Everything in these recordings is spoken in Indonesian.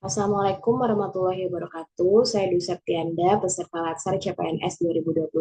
Assalamualaikum warahmatullahi wabarakatuh. Saya Dwi Septianda, peserta Latsar CPNS 2023,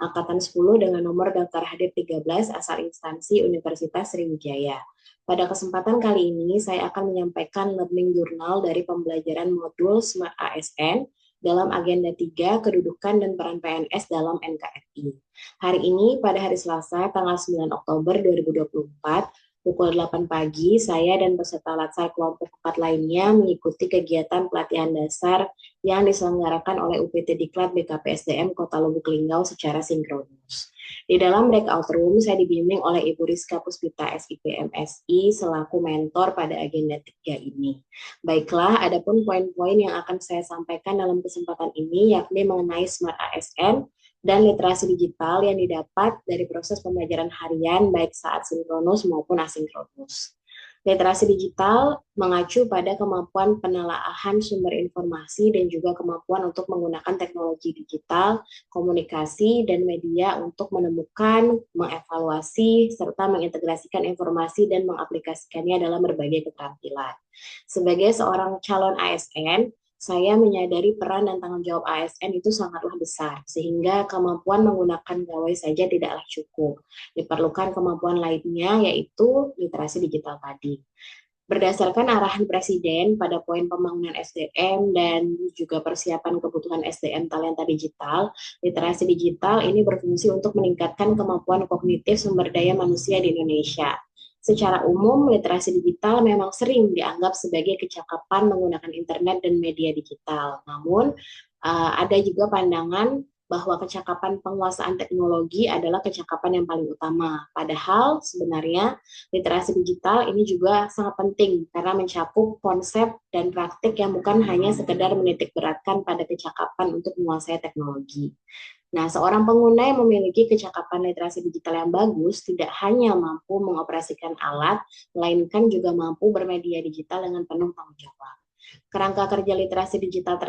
Angkatan 10 dengan nomor daftar hadir 13 asal instansi Universitas Sriwijaya. Pada kesempatan kali ini, saya akan menyampaikan learning journal dari pembelajaran modul Smart ASN dalam agenda 3, kedudukan dan peran PNS dalam NKRI. Hari ini, pada hari Selasa, tanggal 9 Oktober 2024, pukul 8 pagi, saya dan peserta Latsar kelompok 4 lainnya mengikuti kegiatan pelatihan dasar yang diselenggarakan oleh UPT Diklat BKPSDM Kota Lubuk Linggau secara sinkronus. Di dalam breakout room, saya dibimbing oleh Ibu Rizka Puspita SIP MSI selaku mentor pada agenda 3 ini. Baiklah, adapun poin-poin yang akan saya sampaikan dalam kesempatan ini yakni mengenai Smart ASN, dan literasi digital yang didapat dari proses pembelajaran harian baik saat sinkronus maupun asinkronus. Literasi digital mengacu pada kemampuan penelaahan sumber informasi dan juga kemampuan untuk menggunakan teknologi digital, komunikasi, dan media untuk menemukan, mengevaluasi, serta mengintegrasikan informasi dan mengaplikasikannya dalam berbagai keterampilan. Sebagai seorang calon ASN, saya menyadari peran dan tanggung jawab ASN itu sangatlah besar, sehingga kemampuan menggunakan gawai saja tidaklah cukup. Diperlukan kemampuan lainnya, yaitu literasi digital tadi. Berdasarkan arahan Presiden pada poin pembangunan SDM dan juga persiapan kebutuhan SDM talenta digital, literasi digital ini berfungsi untuk meningkatkan kemampuan kognitif sumber daya manusia di Indonesia. Secara umum, literasi digital memang sering dianggap sebagai kecakapan menggunakan internet dan media digital. Namun, ada juga pandangan bahwa kecakapan penguasaan teknologi adalah kecakapan yang paling utama. Padahal sebenarnya literasi digital ini juga sangat penting karena mencakup konsep dan praktik yang bukan hanya sekedar menitik beratkan pada kecakapan untuk menguasai teknologi. Nah, seorang pengguna yang memiliki kecakapan literasi digital yang bagus tidak hanya mampu mengoperasikan alat, melainkan juga mampu bermedia digital dengan penuh tanggung jawab. Kerangka kerja literasi digital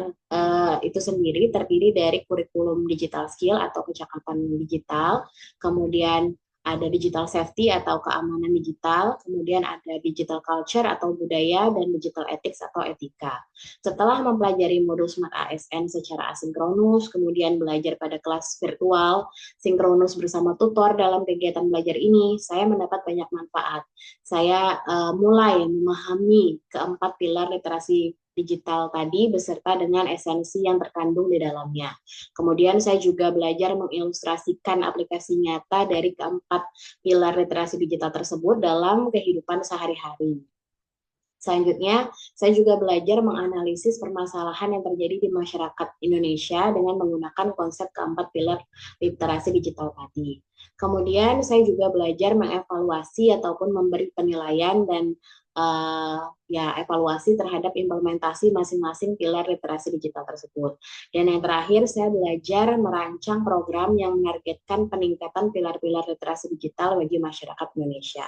itu sendiri terdiri dari kurikulum digital skill atau kecakapan digital, kemudian ada digital safety atau keamanan digital, kemudian ada digital culture atau budaya, dan digital ethics atau etika. Setelah mempelajari modul Smart ASN secara asinkronus, kemudian belajar pada kelas virtual, sinkronus bersama tutor dalam kegiatan belajar ini, saya mendapat banyak manfaat. Saya mulai memahami keempat pilar literasi digital tadi beserta dengan esensi yang terkandung di dalamnya. Kemudian saya juga belajar mengilustrasikan aplikasi nyata dari keempat pilar literasi digital tersebut dalam kehidupan sehari-hari. Selanjutnya, saya juga belajar menganalisis permasalahan yang terjadi di masyarakat Indonesia dengan menggunakan konsep keempat pilar literasi digital tadi. Kemudian, saya juga belajar mengevaluasi ataupun memberi penilaian dan evaluasi terhadap implementasi masing-masing pilar literasi digital tersebut. Dan yang terakhir, saya belajar merancang program yang menargetkan peningkatan pilar-pilar literasi digital bagi masyarakat Indonesia,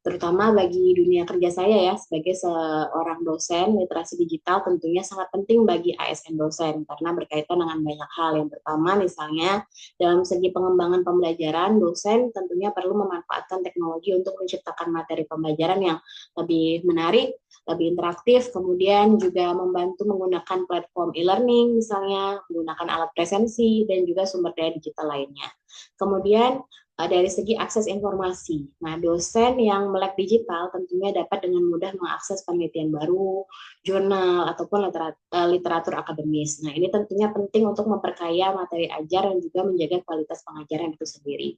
terutama bagi dunia kerja saya ya, sebagai seorang dosen. Literasi digital tentunya sangat penting bagi ASN dosen karena berkaitan dengan banyak hal. Yang pertama misalnya dalam segi pengembangan pembelajaran, dosen tentunya perlu memanfaatkan teknologi untuk menciptakan materi pembelajaran yang lebih menarik, lebih interaktif, kemudian juga membantu menggunakan platform e-learning misalnya, menggunakan alat presensi, dan juga sumber daya digital lainnya. Kemudian dari segi akses informasi. Nah, dosen yang melek digital tentunya dapat dengan mudah mengakses penelitian baru, jurnal, ataupun literatur akademis. Nah, ini tentunya penting untuk memperkaya materi ajar dan juga menjaga kualitas pengajaran itu sendiri.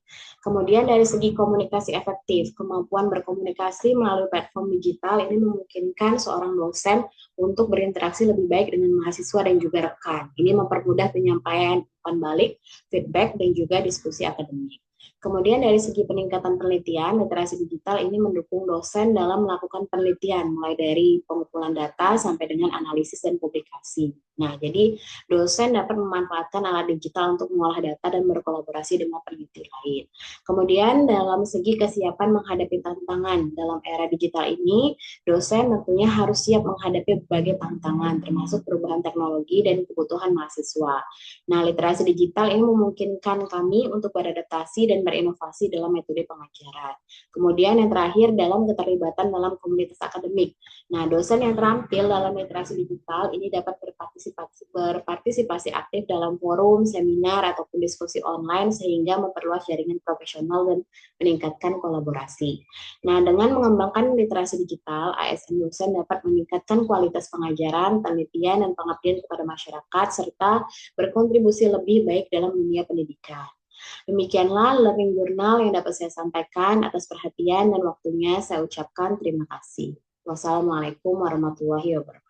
Kemudian dari segi komunikasi efektif, kemampuan berkomunikasi melalui platform digital ini memungkinkan seorang dosen untuk berinteraksi lebih baik dengan mahasiswa dan juga rekan. Ini mempermudah penyampaian umpan balik, feedback, dan juga diskusi akademik. Kemudian dari segi peningkatan penelitian, literasi digital ini mendukung dosen dalam melakukan penelitian, mulai dari pengumpulan data sampai dengan analisis dan publikasi. Nah, jadi dosen dapat memanfaatkan alat digital untuk mengolah data dan berkolaborasi dengan peneliti lain. Kemudian dalam segi kesiapan menghadapi tantangan dalam era digital ini, dosen tentunya harus siap menghadapi berbagai tantangan, termasuk perubahan teknologi dan kebutuhan mahasiswa. Nah, literasi digital ini memungkinkan kami untuk beradaptasi dan berinovasi dalam metode pengajaran. Kemudian yang terakhir dalam keterlibatan dalam komunitas akademik. Nah, dosen yang terampil dalam literasi digital ini dapat berpartisipasi aktif dalam forum, seminar, ataupun diskusi online sehingga memperluas jaringan profesional dan meningkatkan kolaborasi. Nah, dengan mengembangkan literasi digital, ASN dosen dapat meningkatkan kualitas pengajaran, penelitian, dan pengabdian kepada masyarakat, serta berkontribusi lebih baik dalam dunia pendidikan. Demikianlah Learning Journal yang dapat saya sampaikan. Atas perhatian dan waktunya saya ucapkan terima kasih. Wassalamualaikum warahmatullahi wabarakatuh.